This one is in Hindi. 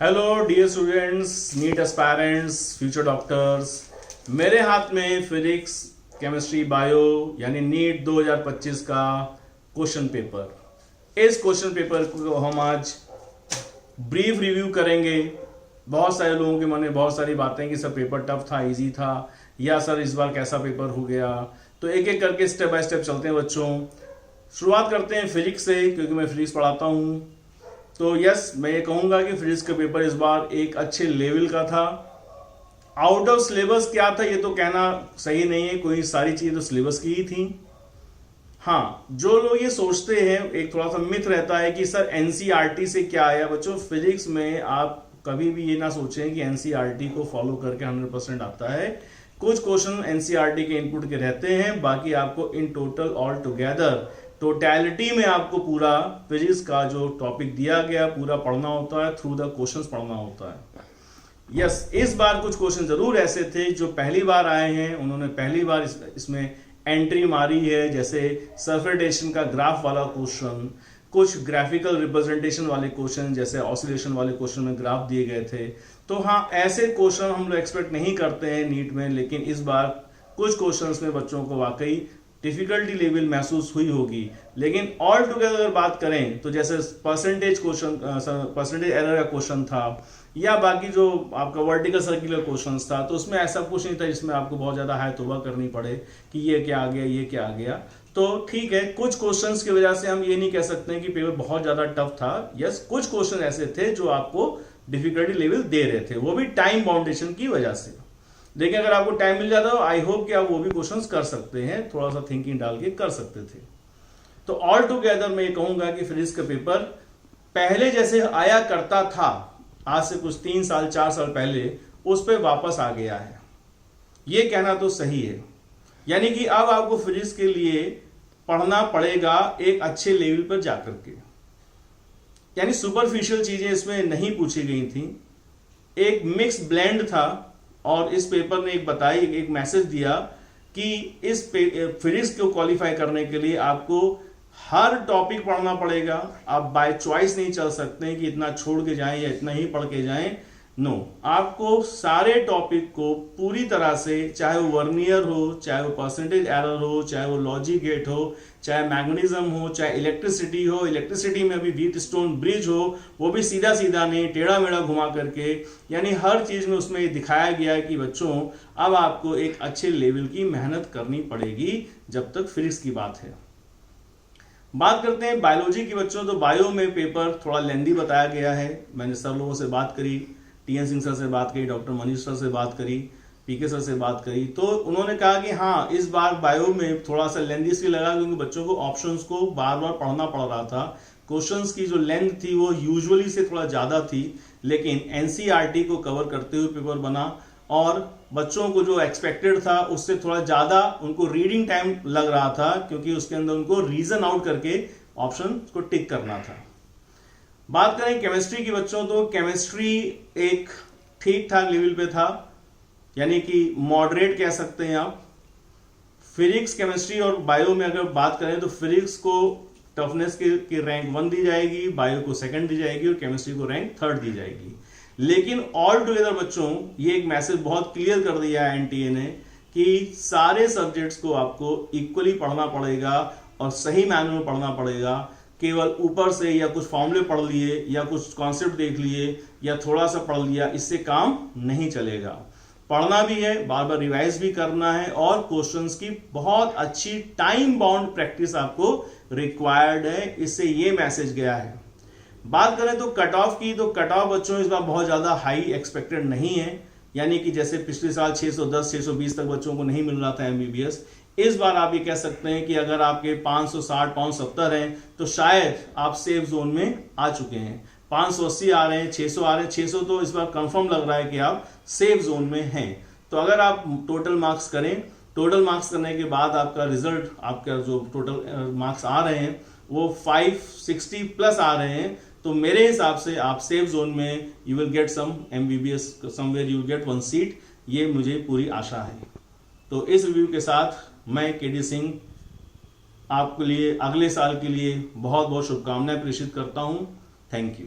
Hello dear students, NEET aspirants, future doctors. मेरे हाथ में फिजिक्स, केमिस्ट्री, बायो यानी नीट 2025 का क्वेश्चन पेपर। इस क्वेश्चन पेपर को हम आज ब्रीफ रिव्यू करेंगे। बहुत सारे लोगों के मन में बहुत सारी बातें कि सर पेपर टफ था, इजी था, या सर इस बार कैसा पेपर हो गया। तो एक एक करके स्टेप बाय स्टेप चलते हैं बच्चों। शुरुआत करते हैं फिजिक्स से, क्योंकि मैं फिजिक्स पढ़ाता हूँ। तो यस, मैं ये कहूंगा कि फिजिक्स का पेपर इस बार एक अच्छे लेवल का था। आउट ऑफ सिलेबस क्या था ये तो कहना सही नहीं है, कोई सारी चीजें तो सिलेबस की ही थी। हाँ, जो लोग ये सोचते हैं, एक थोड़ा सा मिथ रहता है कि सर एनसीईआरटी से क्या आया। बच्चों, फिजिक्स में आप कभी भी ये ना सोचें कि एनसीईआरटी को फॉलो करके 100% आता है। कुछ क्वेश्चन एनसीईआरटी के इनपुट के रहते हैं, बाकी आपको in total all together totality में आपको पूरा फिजिक्स का जो टॉपिक दिया गया पूरा पढ़ना होता है, थ्रू द क्वेश्चंस पढ़ना होता है। यस, इस बार कुछ क्वेश्चन जरूर ऐसे थे जो पहली बार आए हैं, उन्होंने पहली बार इसमें एंट्री मारी है। जैसे सरफेस का ग्राफ वाला क्वेश्चन, कुछ ग्राफिकल रिप्रेजेंटेशन वाले क्वेश्चन, जैसे ऑसिलेशन वाले क्वेश्चन में ग्राफ दिए गए थे। तो हाँ, ऐसे क्वेश्चन हम लोग एक्सपेक्ट नहीं करते हैं नीट में, लेकिन इस बार कुछ क्वेश्चंस में बच्चों को वाकई डिफिकल्टी लेवल महसूस हुई होगी। लेकिन ऑल टुगेदर अगर बात करें तो जैसे परसेंटेज एरर का क्वेश्चन था, या बाकी जो आपका वर्टिकल सर्कुलर क्वेश्चंस था, तो उसमें ऐसा कुछ नहीं था जिसमें आपको बहुत ज्यादा हाय तौबा करनी पड़े कि ये क्या आ गया, ये क्या आ गया। तो ठीक है, कुछ क्वेश्चंस की वजह से हम ये नहीं कह सकते कि पेपर बहुत ज्यादा टफ था। यस, कुछ क्वेश्चन ऐसे थे जो आपको डिफिकल्टी लेवल दे रहे थे, वो भी टाइम बाउंडेशन की वजह से। लेकिन अगर आपको टाइम मिल जाता हो, आई होप कि आप वो भी क्वेश्चंस कर सकते हैं, थोड़ा सा थिंकिंग डाल के कर सकते थे। तो ऑल टुगेदर मैं ये कहूंगा कि फिजिक्स का पेपर पहले जैसे आया करता था, आज से कुछ 3 साल 4 साल पहले, उस पर वापस आ गया है, ये कहना तो सही है। यानी कि अब आपको फिजिक्स के लिए पढ़ना पड़ेगा एक अच्छे लेवल पर जाकर के। यानी सुपरफिशियल चीजें इसमें नहीं पूछी गई थी, एक मिक्स ब्लेंड था। और इस पेपर ने एक बताई, एक मैसेज दिया कि इस फिजिक्स को क्वालिफाई करने के लिए आपको हर टॉपिक पढ़ना पड़ेगा। आप बाय चॉइस नहीं चल सकते कि इतना छोड़ के जाएं या इतना ही पढ़ के जाएं। नो, आपको सारे टॉपिक को पूरी तरह से, चाहे वो वर्नियर हो, चाहे वो परसेंटेज एरर हो, चाहे वो लॉजिक गेट हो, चाहे मैग्नेटिज्म हो, चाहे इलेक्ट्रिसिटी हो, इलेक्ट्रिसिटी में भी व्हीट स्टोन ब्रिज हो, वो भी सीधा सीधा नहीं, टेढ़ा मेढ़ा घुमा करके। यानी हर चीज में उसमें दिखाया गया है कि बच्चों अब आपको एक अच्छे लेवल की मेहनत करनी पड़ेगी जब तक फिजिक्स की बात है। बात करते हैं बायोलॉजी की बच्चों। तो बायो में पेपर थोड़ा लेंदी बताया गया है। मैंने सब लोगों से बात करी, टीएन सिंह सर से बात करी, डॉक्टर मनीष सर से बात करी, पीके सर से बात करी, तो उन्होंने कहा कि हाँ, इस बार बायो में थोड़ा सा लेंदी इसलिए लगा क्योंकि बच्चों को ऑप्शंस को बार बार पढ़ना पड़ रहा था। क्वेश्चंस की जो लेंथ थी वो यूजुअली से थोड़ा ज्यादा थी, लेकिन एनसीईआरटी को कवर करते हुए पेपर बना और बच्चों को जो एक्सपेक्टेड था उससे थोड़ा ज्यादा उनको रीडिंग टाइम लग रहा था, क्योंकि उसके अंदर उनको रीजन आउट करके ऑप्शन को टिक करना था। बात करें केमिस्ट्री की बच्चों, तो केमिस्ट्री एक ठीक ठाक लेवल पे था, यानी कि मॉडरेट कह सकते हैं आप। फिजिक्स, केमिस्ट्री और बायो में अगर बात करें तो फिजिक्स को टफनेस की रैंक 1 दी जाएगी, बायो को 2nd दी जाएगी और केमिस्ट्री को रैंक 3rd दी जाएगी। लेकिन ऑल टुगेदर बच्चों, ये एक मैसेज बहुत क्लियर कर दिया है एनटीए ने कि सारे सब्जेक्ट्स को आपको इक्वली पढ़ना पड़ेगा और सही मैनर में पढ़ना पड़ेगा। केवल ऊपर से या कुछ फॉर्मूले पढ़ लिए या कुछ कॉन्सेप्ट देख लिए या थोड़ा सा पढ़ लिया, इससे काम नहीं चलेगा। पढ़ना भी है, बार बार रिवाइज भी करना है, और क्वेश्चंस की बहुत अच्छी टाइम बाउंड प्रैक्टिस आपको रिक्वायर्ड है। इससे ये मैसेज गया है। बात करें तो कट ऑफ की, तो कट ऑफ बच्चों इस बार बहुत ज्यादा हाई एक्सपेक्टेड नहीं है। यानी कि जैसे पिछले साल 610 620 तक बच्चों को नहीं मिल रहा था एमबीबीएस, इस बार आप ये कह सकते हैं कि अगर आपके 560 570 हैं तो शायद आप सेफ जोन में आ चुके हैं। 580 आ रहे हैं, 600 आ रहे हैं, 600 तो इस बार कंफर्म लग रहा है कि आप सेफ जोन में हैं। तो अगर आप टोटल मार्क्स करें, टोटल मार्क्स करने के बाद आपका रिजल्ट, आपका जो टोटल मार्क्स आ रहे हैं वो 560 प्लस आ रहे हैं, तो मेरे हिसाब से आप सेफ जोन में you will get some MBBS, somewhere you will get 1 seat, ये मुझे पूरी आशा है। तो इस रिव्यू के साथ मैं केडी सिंह आपके लिए अगले साल के लिए बहुत बहुत शुभकामनाएं प्रेषित करता हूं। Thank you.